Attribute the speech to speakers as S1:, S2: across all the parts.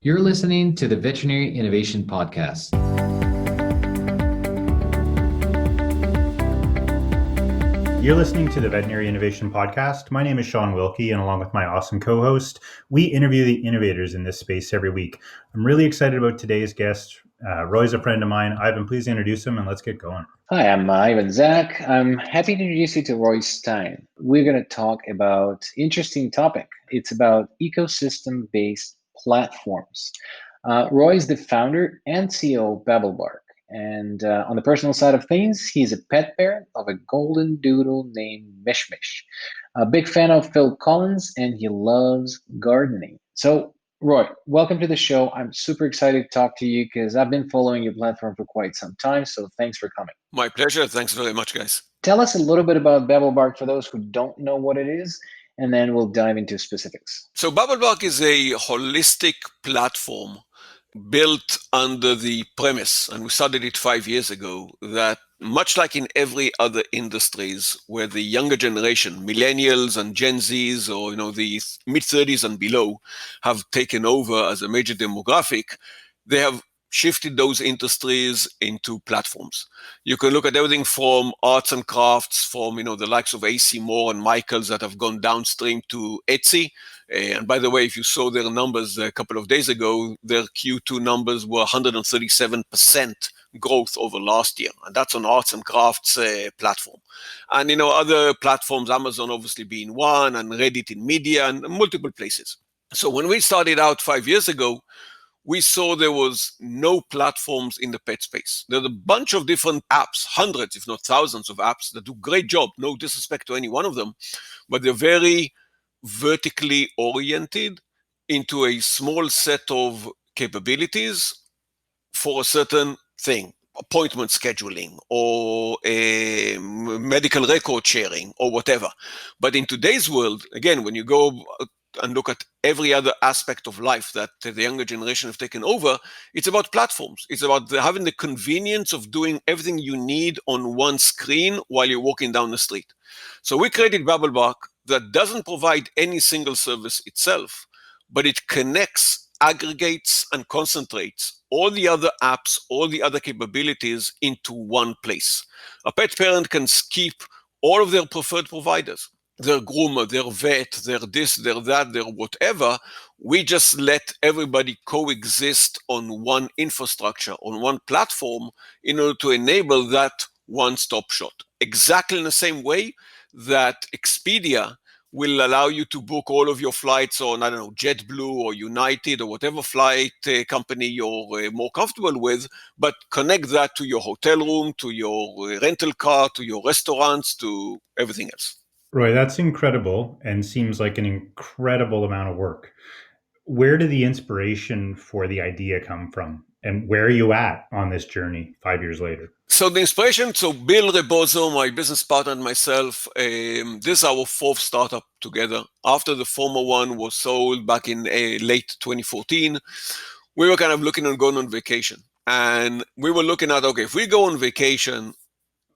S1: You're listening to the Veterinary Innovation Podcast.
S2: You're listening to the Veterinary Innovation Podcast. My name is Shawn Wilkie, and along with my awesome co-host, we interview the innovators in this space every week. I'm really excited about today's guest. Roy's a friend of mine. Ivan, please introduce him and let's get going.
S3: Hi, I'm Ivan Zach. I'm happy to introduce you to Roy Stein. We're going to talk about interesting topic. It's about ecosystem-based platforms. Roy is the founder and CEO of BabelBark. And on the personal side of things, he's a pet parent of a golden doodle named Mish Mish. A big fan of Phil Collins, and he loves gardening. So Roy, welcome to the show. I'm super excited to talk to you because I've been following your platform for quite some time. So thanks for coming.
S4: My pleasure. Thanks very much, guys.
S3: Tell us a little bit about BabelBark for those who don't know what it is, and then we'll dive into specifics.
S4: So BabelBark is a holistic platform built under the premise, and we started it 5 years ago, that much like in every other industries where the younger generation, millennials and Gen Zs, or the mid-30s and below, have taken over as a major demographic, they have shifted those industries into platforms. You can look at everything from arts and crafts, from the likes of AC Moore and Michaels that have gone downstream to Etsy. And by the way, if you saw their numbers a couple of days ago, their Q2 numbers were 137% growth over last year. And that's on arts and crafts platform. And other platforms, Amazon obviously being one, and Reddit in media, and multiple places. So when we started out 5 years ago, we saw there was no platforms in the pet space. There's a bunch of different apps, hundreds, if not thousands of apps that do great job, no disrespect to any one of them, but they're very vertically oriented into a small set of capabilities for a certain thing, appointment scheduling or medical record sharing or whatever. But in today's world, again, when you go and look at every other aspect of life that the younger generation have taken over, it's about platforms. It's about having the convenience of doing everything you need on one screen while you're walking down the street. So we created BabelBark that doesn't provide any single service itself, but it connects, aggregates, and concentrates all the other apps, all the other capabilities into one place. A pet parent can keep all of their preferred providers, their groomer, their vet, their this, their that, their whatever. We just let everybody coexist on one infrastructure, on one platform, in order to enable that one-stop shop. Exactly in the same way that Expedia will allow you to book all of your flights on, JetBlue or United or whatever flight company you're more comfortable with, but connect that to your hotel room, to your rental car, to your restaurants, to everything else.
S2: Roy, that's incredible and seems like an incredible amount of work. Where did the inspiration for the idea come from? And where are you at on this journey 5 years later?
S4: So the inspiration, Bill Rebozo, my business partner, and myself, this is our fourth startup together. After the former one was sold back in late 2014, we were kind of looking at going on vacation. And we were looking at, okay, if we go on vacation,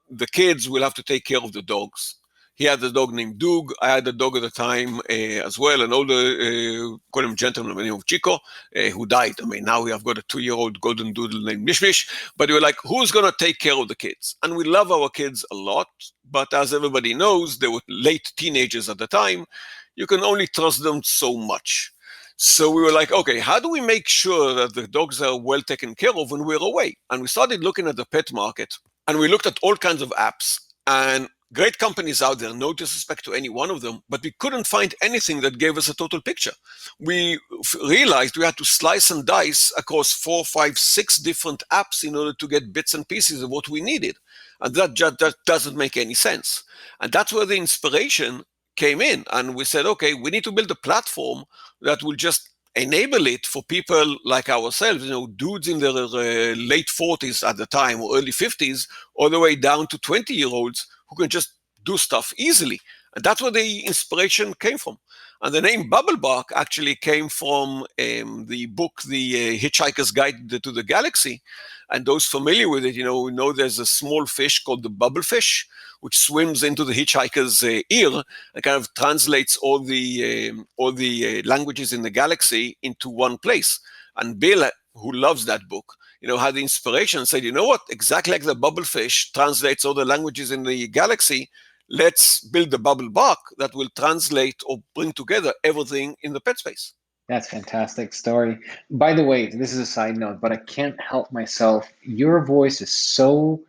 S4: the kids will have to take care of the dogs. He had a dog named Doug. I had a dog at the time as well, an older, call him gentleman by the name of Chico, who died. Now we have got a 2-year-old golden doodle named Mish Mish. But we were like, who's going to take care of the kids? And we love our kids a lot. But as everybody knows, they were late teenagers at the time. You can only trust them so much. So we were like, okay, how do we make sure that the dogs are well taken care of when we're away? And we started looking at the pet market. And we looked at all kinds of apps. And great companies out there, no disrespect to any one of them, but we couldn't find anything that gave us a total picture. We realized we had to slice and dice across 4, 5, 6 different apps in order to get bits and pieces of what we needed. And that doesn't make any sense. And that's where the inspiration came in. And we said, okay, we need to build a platform that will just enable it for people like ourselves, dudes in their late 40s at the time or early 50s, all the way down to 20-year-olds who can just do stuff easily. And that's where the inspiration came from. And the name BabelBark actually came from the book, The Hitchhiker's Guide to the Galaxy. And those familiar with it, know there's a small fish called the bubblefish, which swims into the hitchhiker's ear and kind of translates all the languages in the galaxy into one place. And Bill, who loves that book, had the inspiration and said, you know what, exactly like the bubblefish translates all the languages in the galaxy, let's build the BabelBark that will translate or bring together everything in the pet space.
S3: That's a fantastic story. By the way, this is a side note, but I can't help myself. Your voice is so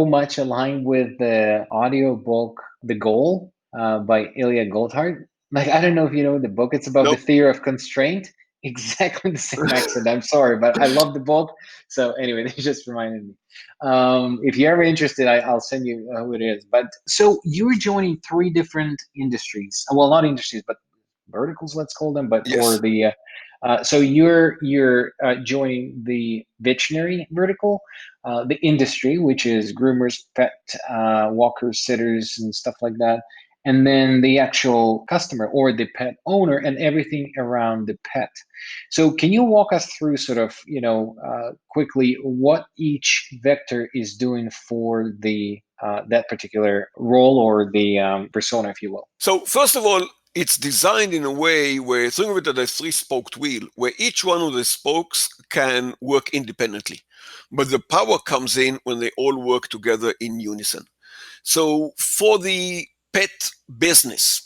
S3: much aligned with the audiobook The Goal by Ilya Goldhart. Like, I don't know if you know the book. It's about the fear of constraint. Exactly the same accent. I'm sorry, but I love the book. So anyway, they just reminded me. If you're ever interested, I'll send you who it is. But so you're joining 3 different industries. Well, not industries, but verticals, let's call them. But
S4: Yes.
S3: or the so you're joining the veterinary vertical, the industry, which is groomers, pet walkers, sitters, and stuff like that, and then the actual customer or the pet owner and everything around the pet. So can you walk us through sort of, quickly what each vector is doing for the that particular role or the persona, if you will?
S4: So first of all, it's designed in a way where think of it as a 3-spoked wheel, where each one of the spokes can work independently. But the power comes in when they all work together in unison. So for the pet business,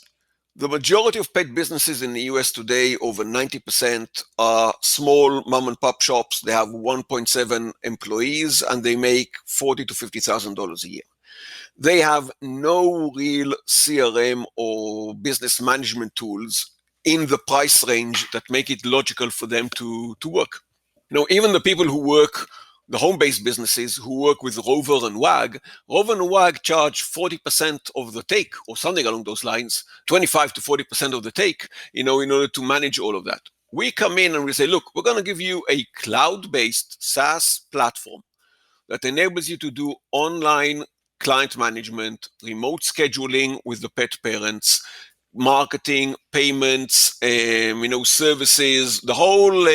S4: the majority of pet businesses in the US today, over 90%, are small mom and pop shops. They have 1.7 employees and they make $40,000 to $50,000 a year. They have no real CRM or business management tools in the price range that make it logical for them to work. Even the people who work, the home-based businesses who work with Rover and WAG charge 40% of the take or something along those lines, 25 to 40% of the take, in order to manage all of that. We come in and we say, look, we're going to give you a cloud-based SaaS platform that enables you to do online client management, remote scheduling with the pet parents, marketing, payments, services, the whole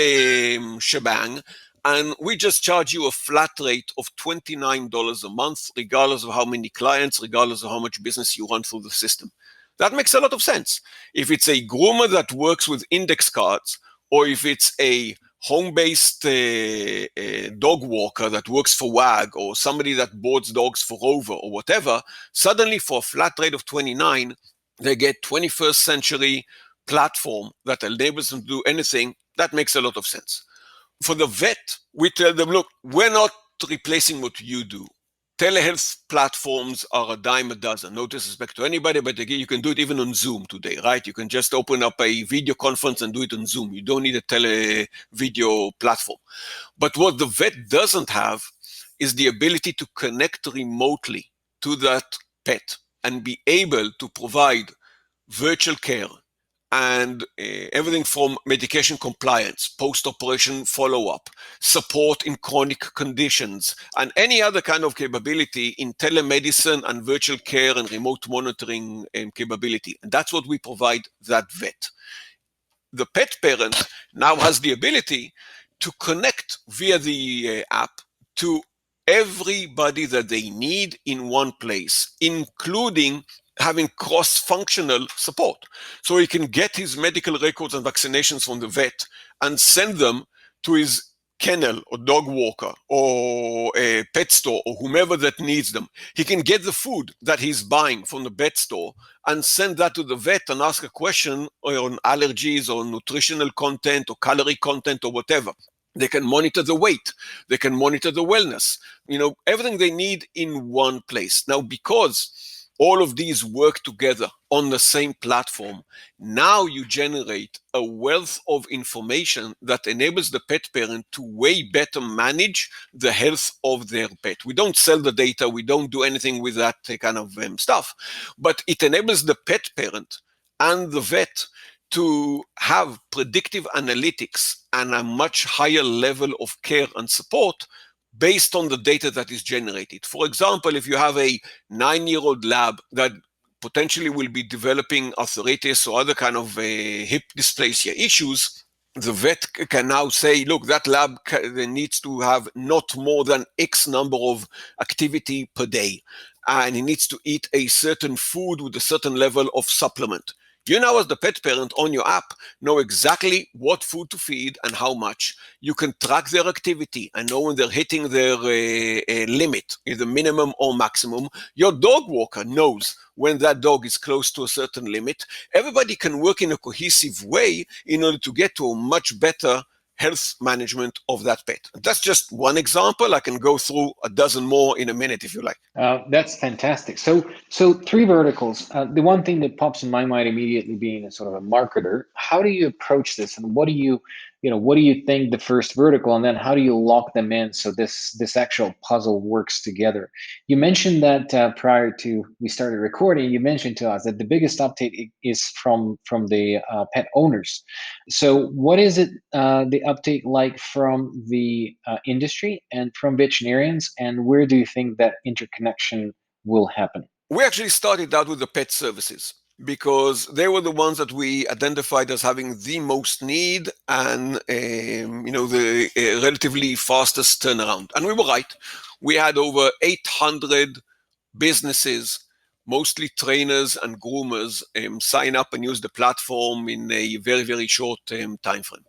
S4: shebang. And we just charge you a flat rate of $29 a month, regardless of how many clients, regardless of how much business you run through the system. That makes a lot of sense. If it's a groomer that works with index cards, or if it's a home-based dog walker that works for WAG, or somebody that boards dogs for Rover or whatever, suddenly for a flat rate of $29, they get 21st century platform that enables them to do anything. That makes a lot of sense. For the vet, we tell them, look, we're not replacing what you do. Telehealth platforms are a dime a dozen. No disrespect to anybody, but again, you can do it even on Zoom today, right? You can just open up a video conference and do it on Zoom. You don't need a tele video platform. But what the vet doesn't have is the ability to connect remotely to that pet and be able to provide virtual care and everything from medication compliance, post-operation follow-up, support in chronic conditions, and any other kind of capability in telemedicine and virtual care and remote monitoring capability. And that's what we provide that vet. The pet parent now has the ability to connect via the app to everybody that they need in one place, including having cross-functional support. So he can get his medical records and vaccinations from the vet and send them to his kennel or dog walker or a pet store or whomever that needs them. He can get the food that he's buying from the pet store and send that to the vet and ask a question on allergies or nutritional content or calorie content or whatever. They can monitor the weight. They can monitor the wellness. Everything they need in one place. Now, because all of these work together on the same platform, now you generate a wealth of information that enables the pet parent to way better manage the health of their pet. We don't sell the data. We don't do anything with that kind of stuff. But it enables the pet parent and the vet to have predictive analytics and a much higher level of care and support based on the data that is generated. For example, if you have a 9-year-old lab that potentially will be developing arthritis or other kind of hip dysplasia issues, the vet can now say, look, that lab needs to have not more than X number of activity per day, and he needs to eat a certain food with a certain level of supplement. You now, as the pet parent on your app, know exactly what food to feed and how much. You can track their activity and know when they're hitting their limit, either minimum or maximum. Your dog walker knows when that dog is close to a certain limit. Everybody can work in a cohesive way in order to get to a much better health management of that pet. That's just one example. I can go through a dozen more in a minute if you like.
S3: That's fantastic. So three verticals. The one thing that pops in my mind immediately, being a sort of a marketer, how do you approach this, and what do you think the first vertical, and then how do you lock them in so this actual puzzle works together? You mentioned that prior to we started recording, you mentioned to us that the biggest uptake is from the pet owners. So what is it the uptake like from the industry and from veterinarians, and where do you think that interconnection will happen?
S4: We actually started out with the pet services because they were the ones that we identified as having the most need and the relatively fastest turnaround. And we were right. We had over 800 businesses, mostly trainers and groomers, sign up and use the platform in a very, very short time frame.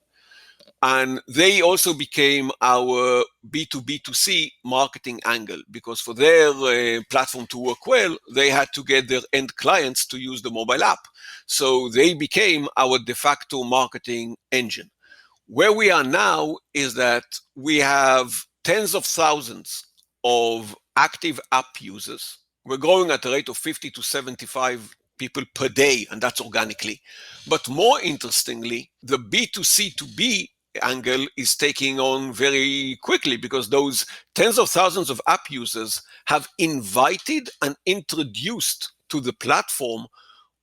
S4: And they also became our B2B2C marketing angle, because for their platform to work well, they had to get their end clients to use the mobile app. So they became our de facto marketing engine. Where we are now is that we have tens of thousands of active app users. We're growing at a rate of 50 to 75 people per day, and that's organically. But more interestingly, the B2C2B angle is taking on very quickly, because those tens of thousands of app users have invited and introduced to the platform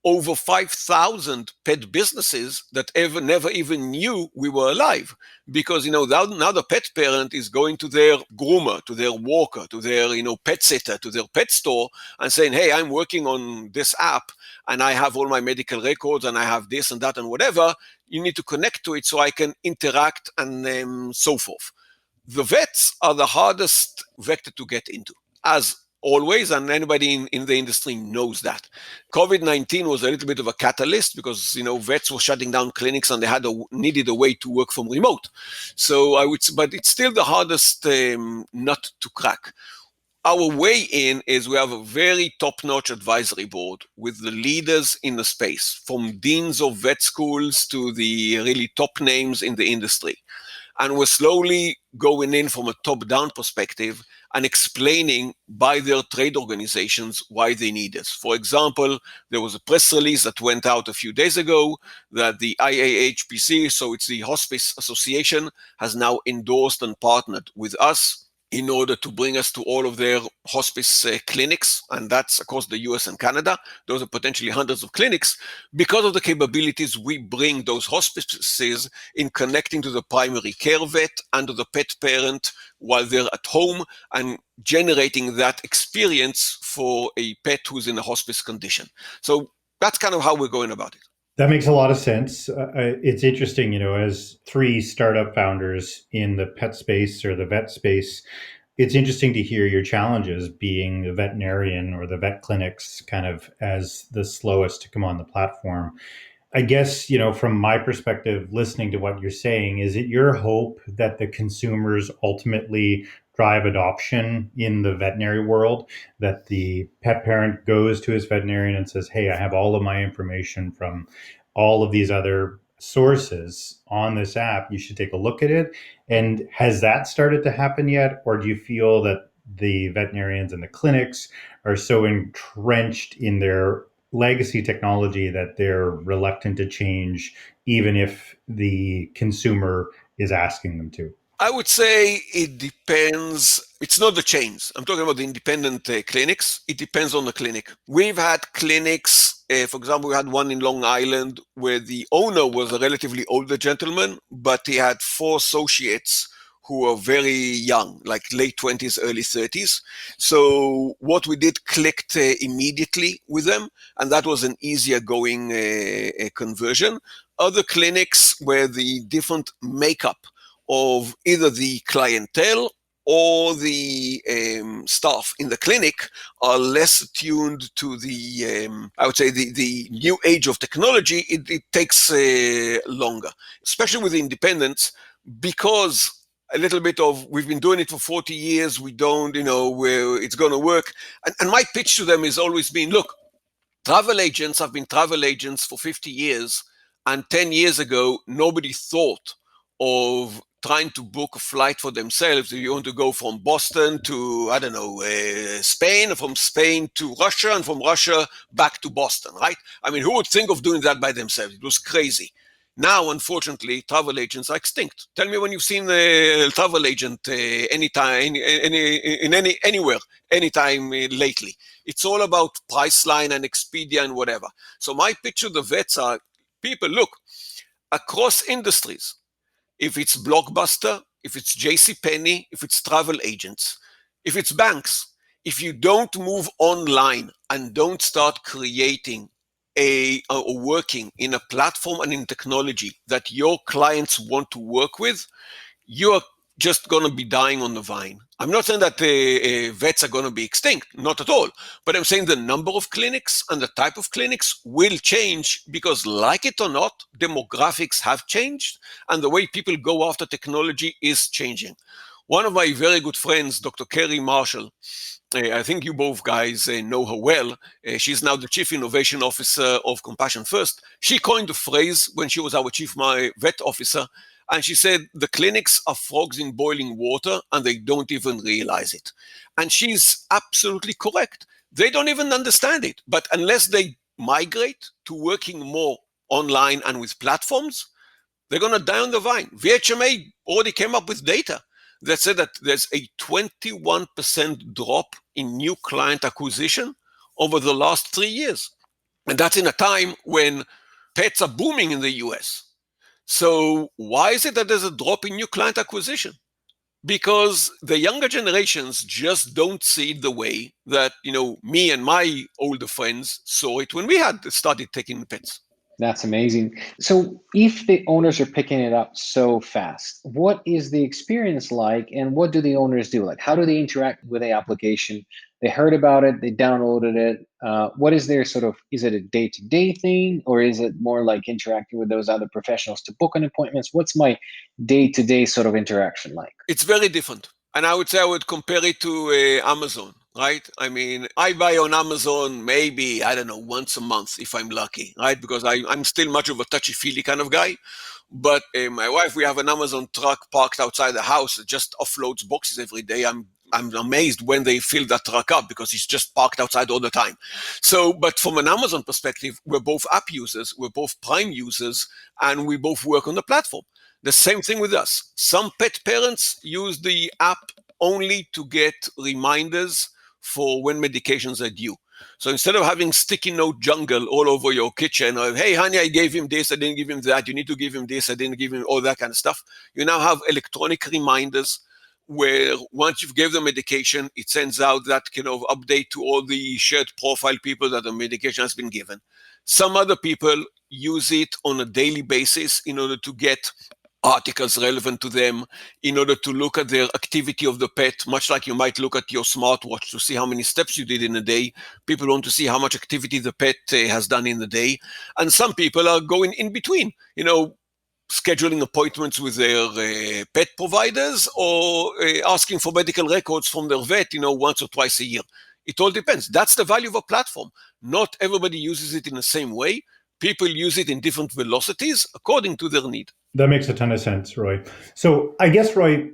S4: over 5,000 pet businesses that never even knew we were alive. Because, now the pet parent is going to their groomer, to their walker, to their, pet sitter, to their pet store and saying, hey, I'm working on this app and I have all my medical records and I have this and that and whatever. You need to connect to it so I can interact and so forth. The vets are the hardest vector to get into, as always, and anybody in the industry knows that. COVID-19 was a little bit of a catalyst because, vets were shutting down clinics and they needed a way to work from remote. But it's still the hardest nut to crack. Our way in is we have a very top-notch advisory board with the leaders in the space, from deans of vet schools to the really top names in the industry. And we're slowly going in from a top-down perspective and explaining by their trade organizations why they need us. For example, there was a press release that went out a few days ago that the IAHPC, so it's the Hospice Association, has now endorsed and partnered with us in order to bring us to all of their hospice clinics, and that's across the US and Canada. Those are potentially hundreds of clinics, because of the capabilities we bring those hospices in connecting to the primary care vet and to the pet parent while they're at home, and generating that experience for a pet who's in a hospice condition. So that's kind of how we're going about it.
S2: That makes a lot of sense. It's interesting, as three startup founders in the pet space or the vet space, it's interesting to hear your challenges being the veterinarian or the vet clinics kind of as the slowest to come on the platform. I guess, from my perspective, listening to what you're saying, is it your hope that the consumers ultimately drive adoption in the veterinary world, that the pet parent goes to his veterinarian and says, hey, I have all of my information from all of these other sources on this app, you should take a look at it? And has that started to happen yet? Or do you feel that the veterinarians and the clinics are so entrenched in their legacy technology that they're reluctant to change, even if the consumer is asking them to?
S4: I would say it depends. It's not the chains. I'm talking about the independent clinics. It depends on the clinic. We've had clinics, for example, we had one in Long Island where the owner was a relatively older gentleman, but he had 4 associates who were very young, like late 20s, early 30s. So what we did clicked immediately with them, and that was an easier going conversion. Other clinics where the different makeup of either the clientele all the staff in the clinic are less attuned to the, I would say, the new age of technology. It takes longer, especially with the independents, because a little bit of, we've been doing it for 40 years, we don't, where it's going to work. And my pitch to them has always been, look, travel agents have been travel agents for 50 years, and 10 years ago, nobody thought of trying to book a flight for themselves. If you want to go from Boston to, I don't know, Spain, from Spain to Russia, and from Russia back to Boston, right? I mean, who would think of doing that by themselves? It was crazy. Now, unfortunately, travel agents are extinct. Tell me when you've seen a travel agent anytime, anywhere, anytime lately. It's all about Priceline and Expedia and whatever. So my pitch to the vets are, people, look, across industries, if it's Blockbuster, if it's JCPenney, if it's travel agents, if it's banks, if you don't move online and don't start creating or working in a platform and in technology that your clients want to work with, you are just going to be dying on the vine. I'm not saying that vets are going to be extinct, not at all. But I'm saying the number of clinics and the type of clinics will change because, like it or not, demographics have changed and the way people go after technology is changing. One of my very good friends, Dr. Kerry Marshall, I think you both guys know her well. She's now the Chief Innovation Officer of Compassion First. She coined the phrase when she was our Chief Vet Officer, and she said, the clinics are frogs in boiling water and they don't even realize it. And she's absolutely correct. They don't even understand it. But unless they migrate to working more online and with platforms, they're going to die on the vine. VHMA already came up with data that said that there's a 21% drop in new client acquisition over the last 3 years. And that's in a time when pets are booming in the US. So why is it that there's a drop in new client acquisition? Because the younger generations just don't see it the way that, me and my older friends saw it when we had started taking pets.
S3: That's amazing. So if the owners are picking it up so fast, what is the experience like and what do the owners do? Like, how do they interact with the application? They heard about it, they downloaded it. What is their is it a day-to-day thing or is it more like interacting with those other professionals to book an appointments? What's my day-to-day interaction like?
S4: It's very different. And I would say I would compare it to Amazon. Right? I mean, I buy on Amazon maybe, I don't know, once a month if I'm lucky, right? Because I'm still much of a touchy-feely kind of guy. But my wife, we have an Amazon truck parked outside the house that just offloads boxes every day. I'm amazed when they fill that truck up because it's just parked outside all the time. So, but from an Amazon perspective, we're both app users, we're both Prime users, and we both work on the platform. The same thing with us. Some pet parents use the app only to get reminders for when medications are due. So instead of having sticky note jungle all over your kitchen, or, hey, honey, I gave him this, I didn't give him that, you need to give him this, I didn't give him all that kind of stuff. You now have electronic reminders where once you've gave the medication, it sends out that kind of update to all the shared profile people that the medication has been given. Some other people use it on a daily basis in order to get articles relevant to them, in order to look at their activity of the pet, much like you might look at your smartwatch to see how many steps you did in a day. People want to see how much activity the pet has done in the day. And some people are going in between, scheduling appointments with their pet providers or asking for medical records from their vet, once or twice a year. It all depends. That's the value of a platform. Not everybody uses it in the same way. People use it in different velocities according to their need.
S2: That makes a ton of sense, Roy. So I guess, Roy,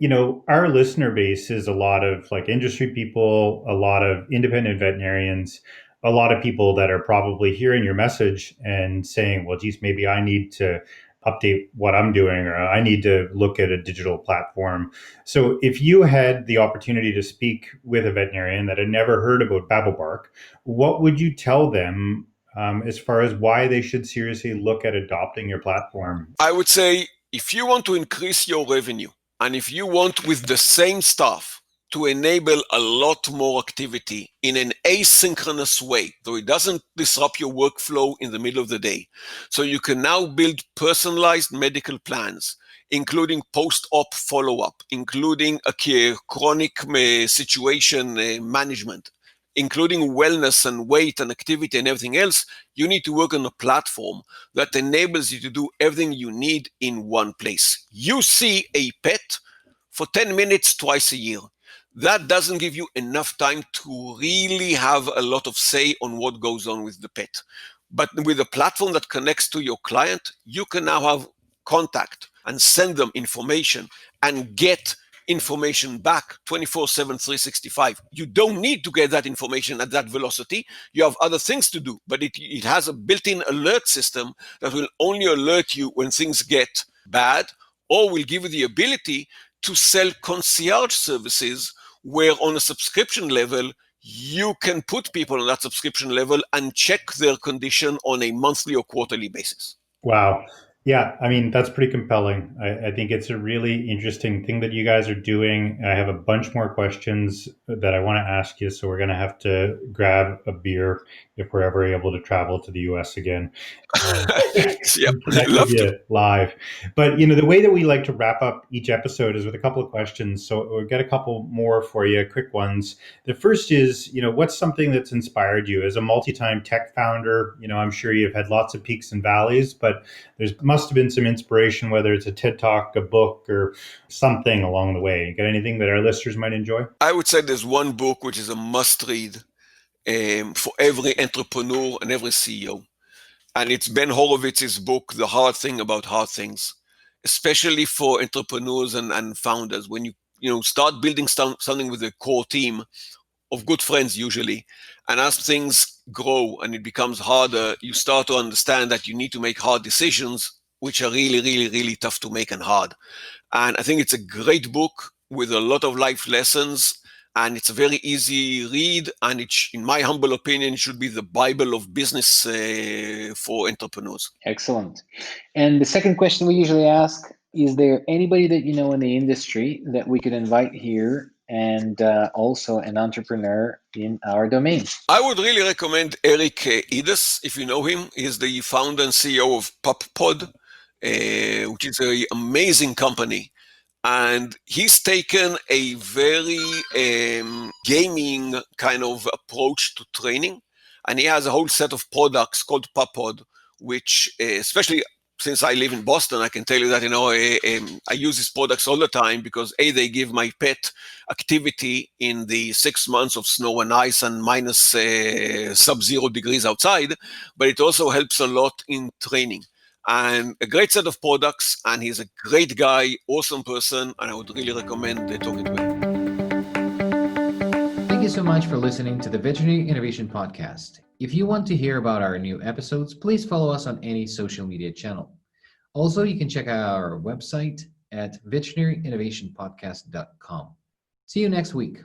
S2: our listener base is a lot of industry people, a lot of independent veterinarians, a lot of people that are probably hearing your message and saying, well, geez, maybe I need to update what I'm doing, or I need to look at a digital platform. So if you had the opportunity to speak with a veterinarian that had never heard about BabelBark, what would you tell them as far as why they should seriously look at adopting your platform?
S4: I would say if you want to increase your revenue and if you want with the same staff to enable a lot more activity in an asynchronous way, though it doesn't disrupt your workflow in the middle of the day. So you can now build personalized medical plans including post-op follow-up, including a chronic situation management, including wellness and weight and activity and everything else, you need to work on a platform that enables you to do everything you need in one place. You see a pet for 10 minutes twice a year. That doesn't give you enough time to really have a lot of say on what goes on with the pet. But with a platform that connects to your client, you can now have contact and send them information and get information back 24/7, 365. You don't need to get that information at that velocity. You have other things to do, but it has a built-in alert system that will only alert you when things get bad, or will give you the ability to sell concierge services where on a subscription level, you can put people on that subscription level and check their condition on a monthly or quarterly basis.
S2: Wow. Yeah, I mean, that's pretty compelling. I think it's a really interesting thing that you guys are doing. I have a bunch more questions that I want to ask you, so we're going to have to grab a beer if we're ever able to travel to the US again.
S4: Yep,
S2: Connect
S4: love
S2: with you
S4: to.
S2: live. But, the way that we like to wrap up each episode is with a couple of questions. So we'll get a couple more for you, quick ones. The first is, what's something that's inspired you as a multi-time tech founder? I'm sure you've had lots of peaks and valleys, but there must have been some inspiration, whether it's a TED Talk, a book, or something along the way. You got anything that our listeners might enjoy?
S4: I would say there's one book which is a must-read for every entrepreneur and every CEO. And it's Ben Horowitz's book, The Hard Thing About Hard Things, especially for entrepreneurs and founders. When you start building something with a core team of good friends usually, and as things grow and it becomes harder, you start to understand that you need to make hard decisions, which are really, really, really tough to make and hard. And I think it's a great book with a lot of life lessons, and it's a very easy read, and in my humble opinion, it should be the Bible of business for entrepreneurs.
S3: Excellent. And the second question we usually ask, is there anybody that you know in the industry that we could invite here, and also an entrepreneur in our domain?
S4: I would really recommend Eric Edes, if you know him. He's the founder and CEO of PupPod, which is an amazing company. And he's taken a very gaming kind of approach to training. And he has a whole set of products called PupPod, which especially since I live in Boston, I can tell you that, I use these products all the time because they give my pet activity in the 6 months of snow and ice and minus sub-zero degrees outside, but it also helps a lot in training. And a great set of products, and he's a great guy, awesome person, and I would really recommend talking to him.
S1: Thank you so much for listening to the Veterinary Innovation Podcast. If you want to hear about our new episodes, please follow us on any social media channel. Also, you can check out our website at veterinarynnovationpodcast.com. See you next week.